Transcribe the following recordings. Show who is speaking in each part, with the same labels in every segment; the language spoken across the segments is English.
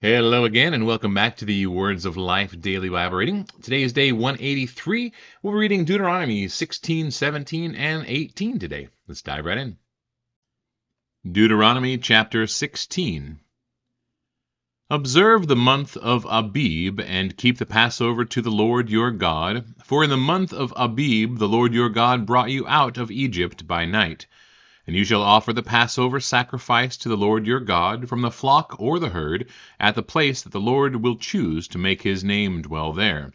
Speaker 1: Hello again, and welcome back to the Words of Life Daily Bible Reading. Today is day 183. We'll be reading Deuteronomy 16, 17, and 18 today. Let's dive right in. Deuteronomy chapter 16. Observe the month of Abib, and keep the Passover to the Lord your God. For in the month of Abib the Lord your God brought you out of Egypt by night. And you shall offer the Passover sacrifice to the Lord your God from the flock or the herd at the place that the Lord will choose to make his name dwell there.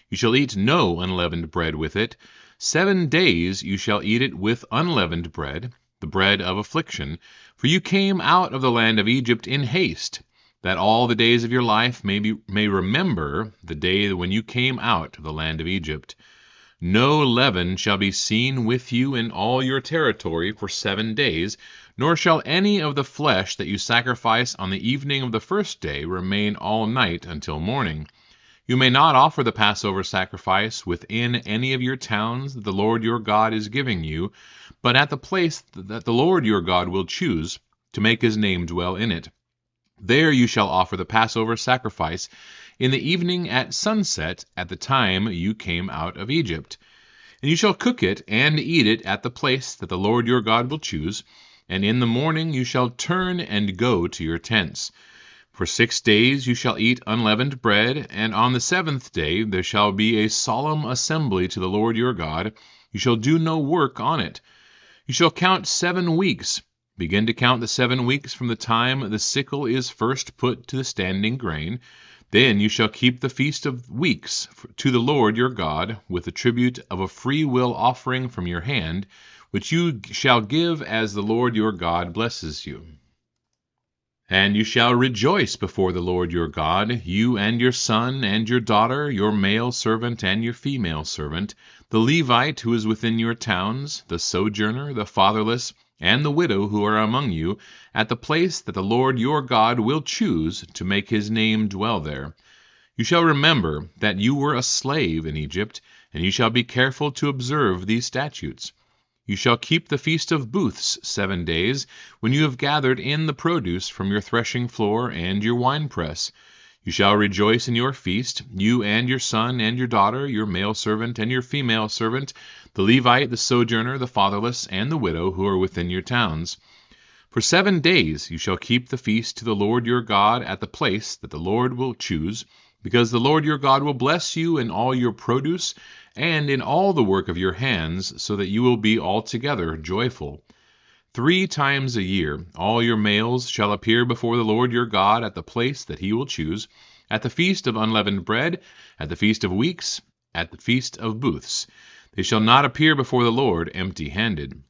Speaker 1: You shall eat no unleavened bread with it. 7 days you shall eat it with unleavened bread, the bread of affliction, for you came out of the land of Egypt in haste, that all the days of your life may remember the day when you came out of the land of Egypt. No leaven shall be seen with you in all your territory for 7 days, nor shall any of the flesh that you sacrifice on the evening of the first day remain all night until morning. You may not offer the Passover sacrifice within any of your towns that the Lord your God is giving you, but at the place that the Lord your God will choose to make his name dwell in it. There you shall offer the Passover sacrifice in the evening at sunset at the time you came out of Egypt. And you shall cook it and eat it at the place that the Lord your God will choose, and in the morning you shall turn and go to your tents. For 6 days you shall eat unleavened bread, and on the 7th day there shall be a solemn assembly to the Lord your God. You shall do no work on it. You shall count 7 weeks. Begin to count the 7 weeks from the time the sickle is first put to the standing grain. Then you shall keep the feast of weeks to the Lord your God, with the tribute of a free will offering from your hand, which you shall give as the Lord your God blesses you. And you shall rejoice before the Lord your God, you and your son and your daughter, your male servant and your female servant, the Levite who is within your towns, the sojourner, the fatherless, and the widow who are among you, at the place that the Lord your God will choose to make his name dwell there. You shall remember that you were a slave in Egypt, and you shall be careful to observe these statutes. You shall keep the Feast of Booths 7 days, when you have gathered in the produce from your threshing floor and your winepress. You shall rejoice in your feast, you and your son and your daughter, your male servant and your female servant, the Levite, the sojourner, the fatherless, and the widow who are within your towns. For 7 days you shall keep the feast to the Lord your God at the place that the Lord will choose, because the Lord your God will bless you in all your produce and in all the work of your hands, so that you will be altogether joyful. 3 times a year all your males shall appear before the Lord your God at the place that he will choose, at the feast of unleavened bread, at the feast of weeks, at the feast of booths. They shall not appear before the Lord empty-handed.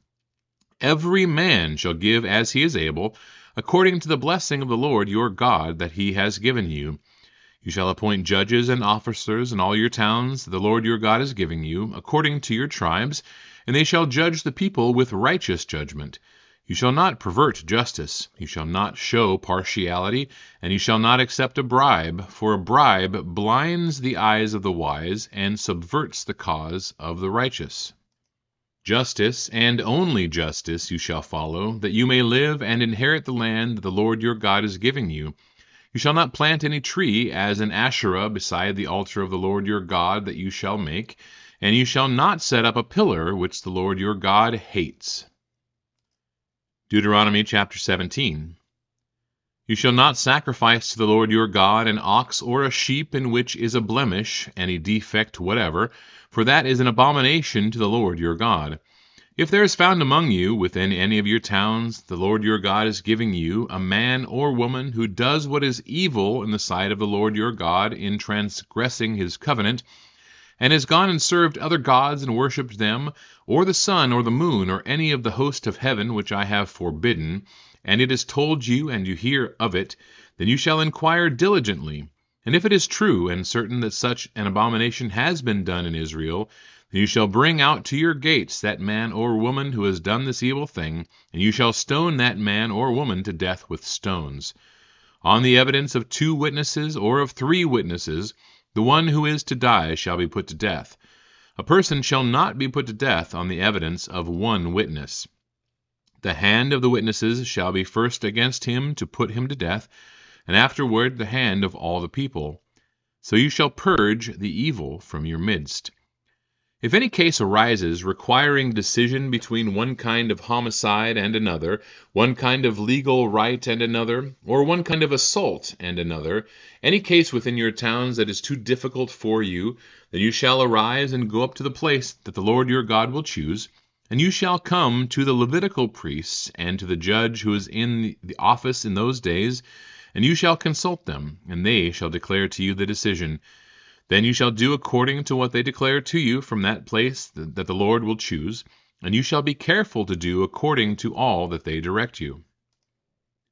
Speaker 1: Every man shall give as he is able, according to the blessing of the Lord your God that he has given you. You shall appoint judges and officers in all your towns that the Lord your God is giving you, according to your tribes, and they shall judge the people with righteous judgment. You shall not pervert justice, you shall not show partiality, and you shall not accept a bribe, for a bribe blinds the eyes of the wise and subverts the cause of the righteous. Justice, and only justice, you shall follow, that you may live and inherit the land that the Lord your God is giving you. You shall not plant any tree as an Asherah beside the altar of the Lord your God that you shall make, and you shall not set up a pillar which the Lord your God hates. Deuteronomy chapter 17. You shall not sacrifice to the Lord your God an ox or a sheep in which is a blemish, any defect whatever, for that is an abomination to the Lord your God. If there is found among you, within any of your towns, the Lord your God is giving you, a man or woman who does what is evil in the sight of the Lord your God in transgressing his covenant, and has gone and served other gods and worshipped them, or the sun or the moon, or any of the host of heaven which I have forbidden, and it is told you, and you hear of it, then you shall inquire diligently. And if it is true and certain that such an abomination has been done in Israel, then you shall bring out to your gates that man or woman who has done this evil thing, and you shall stone that man or woman to death with stones. On the evidence of 2 witnesses or of 3 witnesses, the one who is to die shall be put to death. A person shall not be put to death on the evidence of 1 witness. The hand of the witnesses shall be first against him to put him to death, and afterward the hand of all the people. So you shall purge the evil from your midst. If any case arises requiring decision between one kind of homicide and another, one kind of legal right and another, or one kind of assault and another, any case within your towns that is too difficult for you, then you shall arise and go up to the place that the Lord your God will choose, and you shall come to the Levitical priests and to the judge who is in the office in those days, and you shall consult them, and they shall declare to you the decision. Then you shall do according to what they declare to you from that place that the Lord will choose, and you shall be careful to do according to all that they direct you.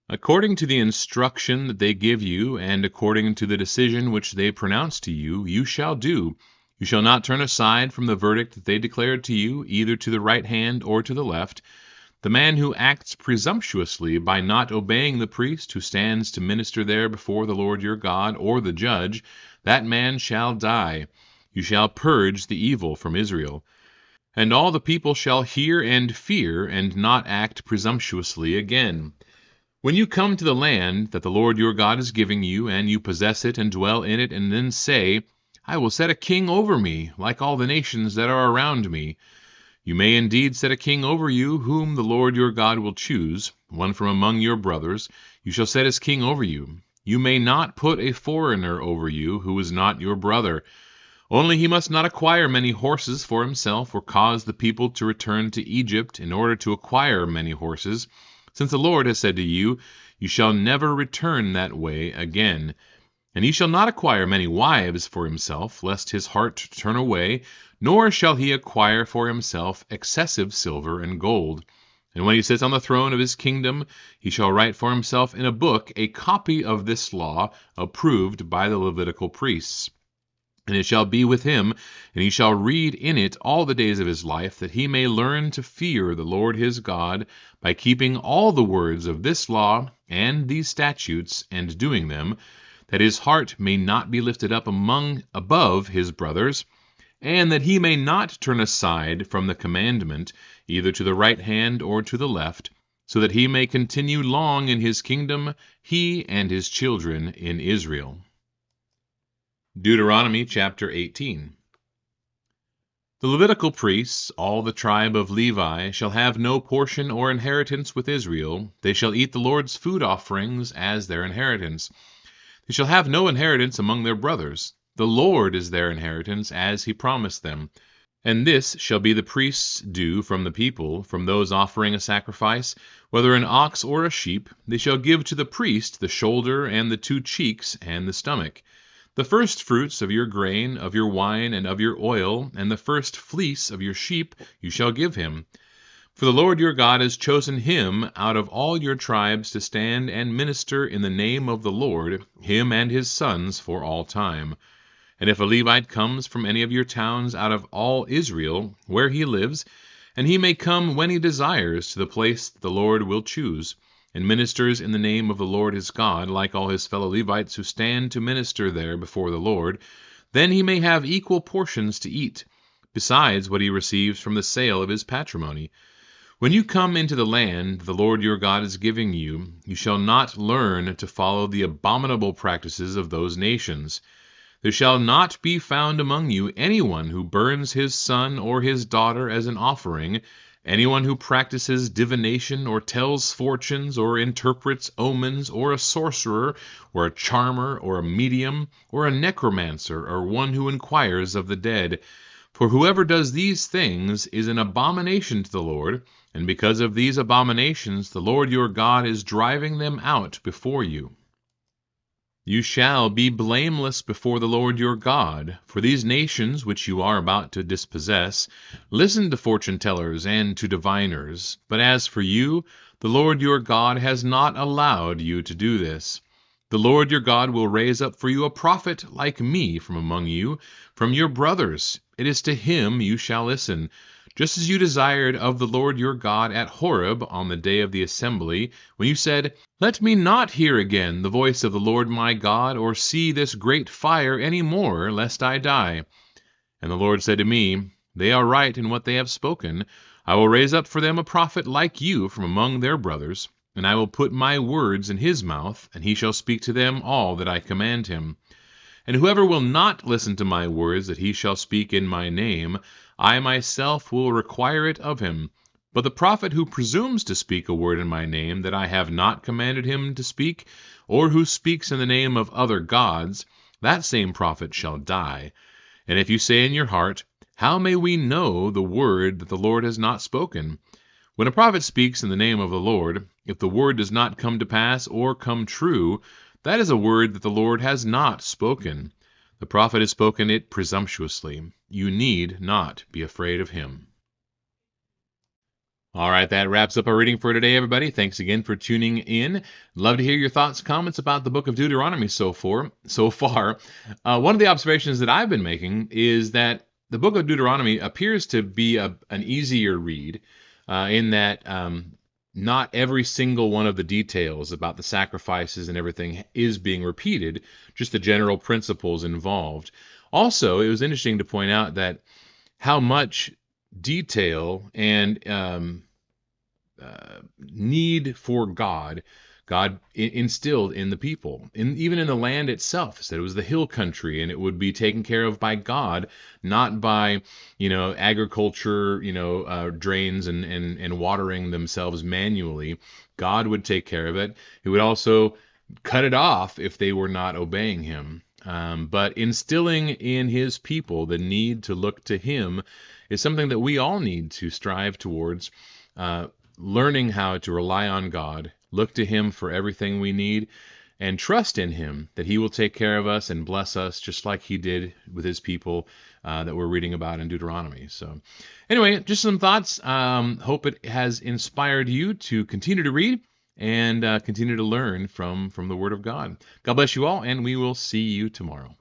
Speaker 1: According to the instruction that they give you, and according to the decision which they pronounce to you, you shall do. You shall not turn aside from the verdict that they declared to you, either to the right hand or to the left. The man who acts presumptuously by not obeying the priest who stands to minister there before the Lord your God, or the judge, that man shall die. You shall purge the evil from Israel. And all the people shall hear and fear, and not act presumptuously again. When you come to the land that the Lord your God is giving you, and you possess it and dwell in it, and then say, I will set a king over me, like all the nations that are around me. You may indeed set a king over you, whom the Lord your God will choose, one from among your brothers. You shall set as king over you. You may not put a foreigner over you, who is not your brother. Only he must not acquire many horses for himself, or cause the people to return to Egypt in order to acquire many horses, since the Lord has said to you, You shall never return that way again. And he shall not acquire many wives for himself, lest his heart turn away, nor shall he acquire for himself excessive silver and gold. And when he sits on the throne of his kingdom, he shall write for himself in a book a copy of this law, approved by the Levitical priests. And it shall be with him, and he shall read in it all the days of his life, that he may learn to fear the Lord his God, by keeping all the words of this law and these statutes, and doing them, that his heart may not be lifted up above his brothers, and that he may not turn aside from the commandment, either to the right hand or to the left, so that he may continue long in his kingdom, he and his children in Israel. Deuteronomy chapter 18. The Levitical priests, all the tribe of Levi, shall have no portion or inheritance with Israel. They shall eat the Lord's food offerings as their inheritance. They shall have no inheritance among their brothers. The Lord is their inheritance, as he promised them. And this shall be the priest's due from the people, from those offering a sacrifice, whether an ox or a sheep. They shall give to the priest the shoulder, and the 2 cheeks, and the stomach. The first fruits of your grain, of your wine, and of your oil, and the first fleece of your sheep you shall give him. For the Lord your God has chosen him out of all your tribes to stand and minister in the name of the Lord, him and his sons for all time. And if a Levite comes from any of your towns out of all Israel, where he lives, and he may come when he desires to the place the Lord will choose, and ministers in the name of the Lord his God, like all his fellow Levites who stand to minister there before the Lord, then he may have equal portions to eat, besides what he receives from the sale of his patrimony. When you come into the land the Lord your God is giving you, you shall not learn to follow the abominable practices of those nations. There shall not be found among you anyone who burns his son or his daughter as an offering, anyone who practices divination, or tells fortunes, or interprets omens, or a sorcerer, or a charmer, or a medium, or a necromancer, or one who inquires of the dead. For whoever does these things is an abomination to the Lord, and because of these abominations the Lord your God is driving them out before you. You shall be blameless before the Lord your God, for these nations which you are about to dispossess listen to fortune-tellers and to diviners. But as for you, the Lord your God has not allowed you to do this. The Lord your God will raise up for you a prophet like me from among you, from your brothers. It is to him you shall listen, just as you desired of the Lord your God at Horeb on the day of the assembly, when you said, Let me not hear again the voice of the Lord my God, or see this great fire any more, lest I die. And the Lord said to me, They are right in what they have spoken. I will raise up for them a prophet like you from among their brothers. And I will put my words in his mouth, and he shall speak to them all that I command him. And whoever will not listen to my words that he shall speak in my name, I myself will require it of him. But the prophet who presumes to speak a word in my name that I have not commanded him to speak, or who speaks in the name of other gods, that same prophet shall die. And if you say in your heart, how may we know the word that the Lord has not spoken? When a prophet speaks in the name of the Lord, if the word does not come to pass or come true, that is a word that the Lord has not spoken. The prophet has spoken it presumptuously. You need not be afraid of him. All right, that wraps up our reading for today, everybody. Thanks again for tuning in. Love to hear your thoughts, comments about the book of Deuteronomy so far. One of the observations that I've been making is that the book of Deuteronomy appears to be an easier read, in that not every single one of the details about the sacrifices and everything is being repeated, just the general principles involved. Also, it was interesting to point out that how much detail and need for God instilled in the people, even in the land itself. It said it was the hill country, and it would be taken care of by God, not by agriculture, drains and watering themselves manually. God would take care of it. He would also cut it off if they were not obeying Him. But instilling in His people the need to look to Him is something that we all need to strive towards. Learning how to rely on God, look to Him for everything we need, and trust in Him that He will take care of us and bless us just like He did with His people that we're reading about in Deuteronomy. So anyway, just some thoughts. Hope it has inspired you to continue to read and continue to learn from the Word of God. God bless you all, and we will see you tomorrow.